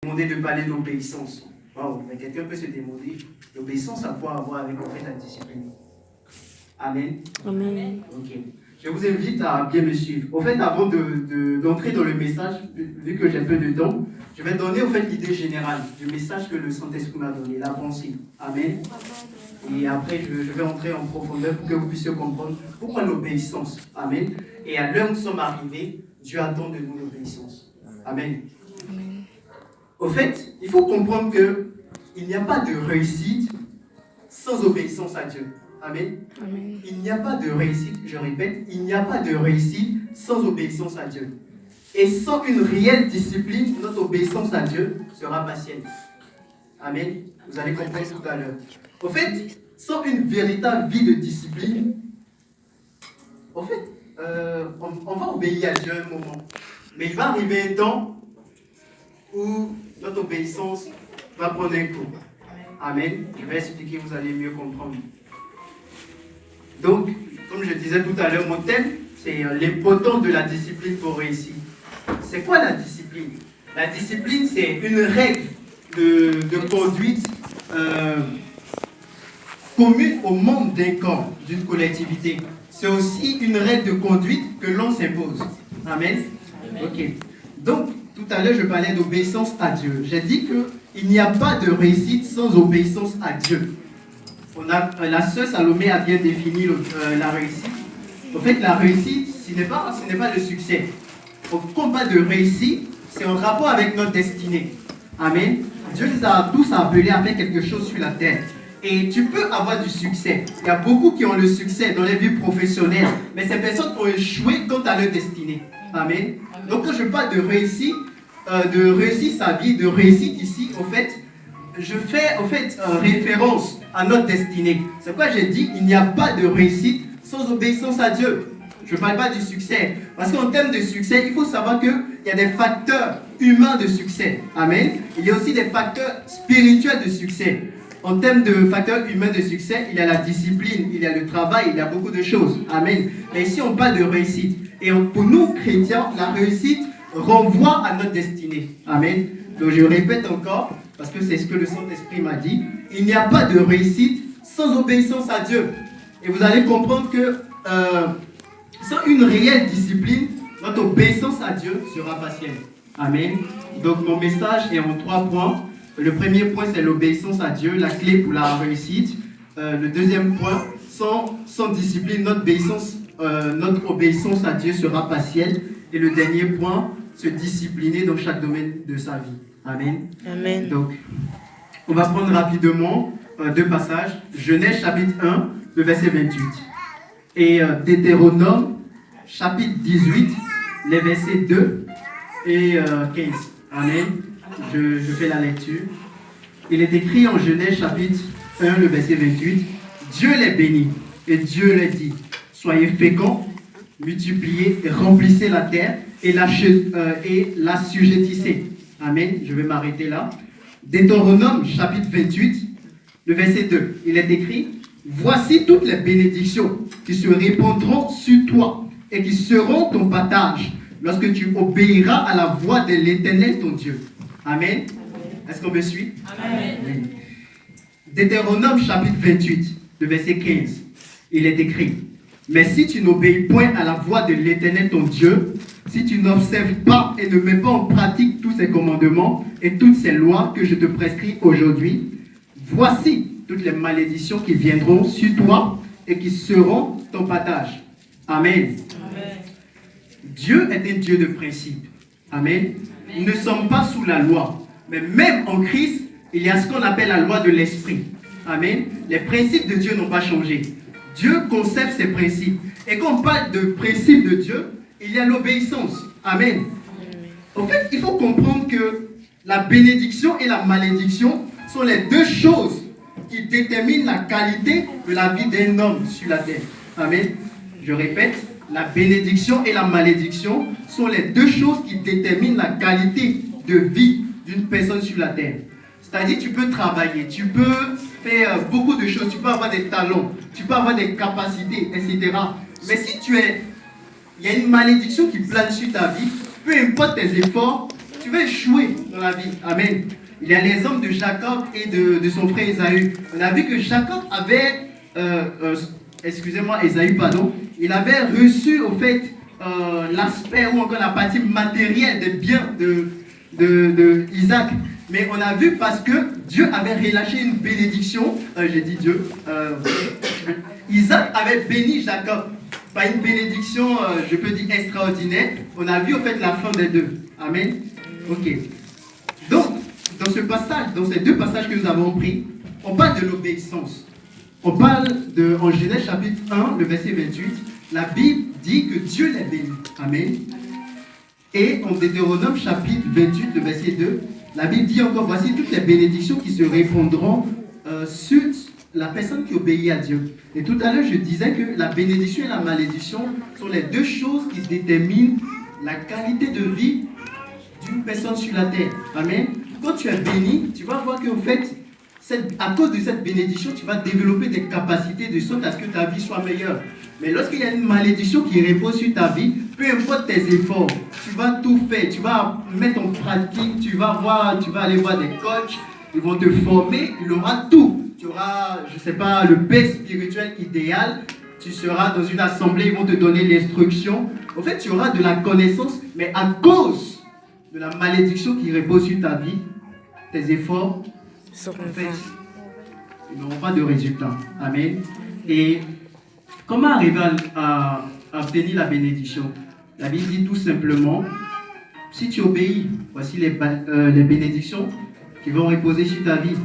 Demander de parler d'obéissance. Wow, mais quelqu'un peut se demander, l'obéissance, ça peut avoir avec en fait la discipline. Amen. Amen. Ok. Je vous invite à bien me suivre. Au fait, avant d'entrer dans le message, vu que j'ai peu de temps, je vais donner au fait l'idée générale du message que le Saint-Esprit m'a donné, la pensée. Amen. Et après, je vais entrer en profondeur pour que vous puissiez comprendre pourquoi l'obéissance. Amen. Et à l'heure où nous sommes arrivés, Dieu attend de nous l'obéissance. Amen. Amen. Au fait, il faut comprendre qu'il n'y a pas de réussite sans obéissance à Dieu. Amen. Amen. Il n'y a pas de réussite, je répète, il n'y a pas de réussite sans obéissance à Dieu. Et sans une réelle discipline, notre obéissance à Dieu sera partielle. Amen. Vous allez comprendre tout à l'heure. Au fait, sans une véritable vie de discipline, au fait, on va obéir à Dieu un moment. Mais il va arriver un temps où notre obéissance va prendre un coup. Amen. Je vais expliquer, vous allez mieux comprendre. Donc, comme je disais tout à l'heure, mon thème, c'est l'importance de la discipline pour réussir. C'est quoi la discipline? La discipline, c'est une règle de conduite commune au membre d'un corps, d'une collectivité. C'est aussi une règle de conduite que l'on s'impose. Amen. Ok. Donc, tout à l'heure, je parlais d'obéissance à Dieu. J'ai dit qu'il n'y a pas de réussite sans obéissance à Dieu. La sœur Salomé a bien défini la réussite. En fait, la réussite, ce n'est pas le succès. Au combat de réussite, c'est en rapport avec notre destinée. Amen. Dieu nous a tous appelés à faire quelque chose sur la terre. Et tu peux avoir du succès. Il y a beaucoup qui ont le succès dans les vies professionnelles, mais ces personnes ont échoué quant à leur destinée. Amen. Donc quand je parle de réussir sa vie, de réussite ici, au fait, je fais référence à notre destinée. C'est pourquoi j'ai dit il n'y a pas de réussite sans obéissance à Dieu. Je ne parle pas du succès. Parce qu'en termes de succès, il faut savoir qu'il y a des facteurs humains de succès. Amen. Il y a aussi des facteurs spirituels de succès. En termes de facteurs humains de succès, il y a la discipline, il y a le travail, il y a beaucoup de choses. Amen. Mais ici, on parle de réussite. Et pour nous, chrétiens, la réussite renvoie à notre destinée. Amen. Donc je répète encore, parce que c'est ce que le Saint-Esprit m'a dit, il n'y a pas de réussite sans obéissance à Dieu. Et vous allez comprendre que sans une réelle discipline, notre obéissance à Dieu sera partielle. Amen. Donc mon message est en 3 points. Le premier point, c'est l'obéissance à Dieu, la clé pour la réussite. Le deuxième point, sans discipline, notre obéissance à Dieu sera partielle. Et le dernier point, se discipliner dans chaque domaine de sa vie. Amen. Amen. Donc, on va prendre rapidement 2 passages. Genèse chapitre 1, le verset 28. Et Deutéronome chapitre 18, les versets 2 et 15. Amen. Je fais la lecture. Il est écrit en Genèse chapitre 1, le verset 28. Dieu les bénit et Dieu les dit, soyez féconds, multipliez et remplissez la terre et l'assujettissez. Amen. Je vais m'arrêter là. Deutéronome chapitre 28, le verset 2. Il est écrit, voici toutes les bénédictions qui se répandront sur toi et qui seront ton partage lorsque tu obéiras à la voix de l'Éternel ton Dieu. Amen. Est-ce qu'on me suit? Amen. Oui. Deutéronome chapitre 28, le verset 15. Il est écrit, mais si tu n'obéis point à la voix de l'Éternel ton Dieu, si tu n'observes pas et ne mets pas en pratique tous ces commandements et toutes ces lois que je te prescris aujourd'hui, voici toutes les malédictions qui viendront sur toi et qui seront ton partage. Amen. Amen. Dieu est un Dieu de principe. Amen. Nous ne sommes pas sous la loi, mais même en Christ, il y a ce qu'on appelle la loi de l'esprit. Amen. Les principes de Dieu n'ont pas changé. Dieu conserve ses principes. Et quand on parle de principes de Dieu, il y a l'obéissance. Amen. En fait, il faut comprendre que la bénédiction et la malédiction sont les 2 choses qui déterminent la qualité de la vie d'un homme sur la terre. Amen. Je répète, la bénédiction et la malédiction sont les 2 choses qui déterminent la qualité de vie d'une personne sur la terre. C'est-à-dire, tu peux travailler, tu peux faire beaucoup de choses, tu peux avoir des talents, tu peux avoir des capacités, etc. Mais si il y a une malédiction qui plane sur ta vie, peu importe tes efforts, tu veux échouer dans la vie, amen. Il y a l'exemple de Jacob et de son frère Ésaü. On a vu que Jacob avait, Ésaü, pardon, il avait reçu au fait l'aspect ou encore la partie matérielle des biens de Isaac. Mais on a vu parce que Dieu avait relâché une bénédiction, j'ai dit Dieu, Isaac avait béni Jacob. Pas une bénédiction, je peux dire extraordinaire. On a vu au fait la fin des deux. Amen. Ok. Donc, dans ce passage, dans ces deux passages que nous avons pris, on parle de l'obéissance. On parle en Genèse chapitre 1, le verset 28, la Bible dit que Dieu les bénit. Amen. Et en Deutéronome chapitre 28, le verset 2, la Bible dit encore, voici toutes les bénédictions qui se répandront sur la personne qui obéit à Dieu. Et tout à l'heure, je disais que la bénédiction et la malédiction sont les deux choses qui déterminent la qualité de vie d'une personne sur la terre. Amen. Quand tu es béni, tu vas voir qu'en fait, à cause de cette bénédiction, tu vas développer des capacités de sorte à ce que ta vie soit meilleure. Mais lorsqu'il y a une malédiction qui repose sur ta vie, peu importe tes efforts, tu vas tout faire, tu vas mettre en pratique, tu vas aller voir des coachs, ils vont te former, il aura tout. Tu auras, je ne sais pas, le père spirituel idéal, tu seras dans une assemblée, ils vont te donner l'instruction. En fait, tu auras de la connaissance, mais à cause de la malédiction qui repose sur ta vie, tes efforts, en fait, ils n'auront pas de résultat. Amen. Et comment arriver à obtenir la bénédiction? La Bible dit tout simplement, si tu obéis, voici les bénédictions qui vont reposer sur ta vie.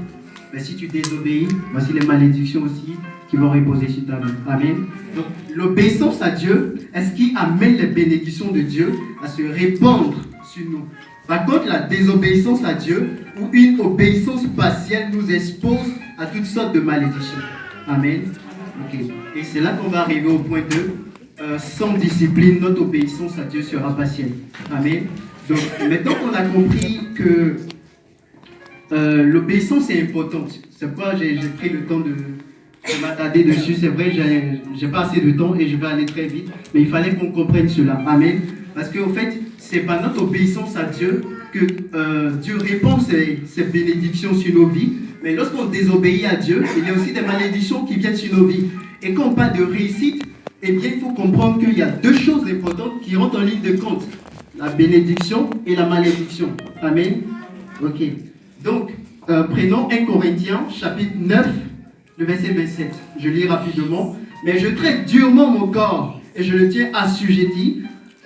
Mais si tu désobéis, voici les malédictions aussi qui vont reposer sur ta vie. Amen. Donc, l'obéissance à Dieu est ce qui amène les bénédictions de Dieu à se répandre sur nous. Par contre, la désobéissance à Dieu ou une obéissance partielle nous expose à toutes sortes de malédictions. Amen. Okay. Et c'est là qu'on va arriver au point 2. Sans discipline, notre obéissance à Dieu sera partielle. Amen. Donc, maintenant qu'on a compris que l'obéissance est importante. C'est pourquoi j'ai pris le temps de m'attarder dessus. C'est vrai, j'ai pas assez de temps et je vais aller très vite. Mais il fallait qu'on comprenne cela. Amen. Parce qu'en fait, c'est par notre obéissance à Dieu que Dieu répand ses bénédictions sur nos vies. Mais lorsqu'on désobéit à Dieu, il y a aussi des malédictions qui viennent sur nos vies. Et quand on parle de réussite, eh bien, il faut comprendre qu'il y a deux choses importantes qui rentrent en ligne de compte. La bénédiction et la malédiction. Amen. Ok. Donc, prenons 1 Corinthiens, chapitre 9, le verset 27. Je lis rapidement. Mais je traite durement mon corps et je le tiens assujetti,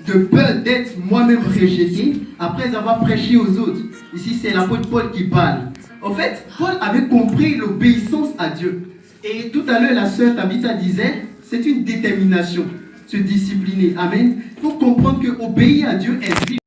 de peur d'être moi-même rejeté après avoir prêché aux autres. Ici, c'est l'apôtre Paul qui parle. En fait, Paul avait compris l'obéissance à Dieu. Et tout à l'heure, la sœur Tabitha disait, c'est une détermination, se discipliner. Amen. Il faut comprendre que obéir à Dieu est vivre.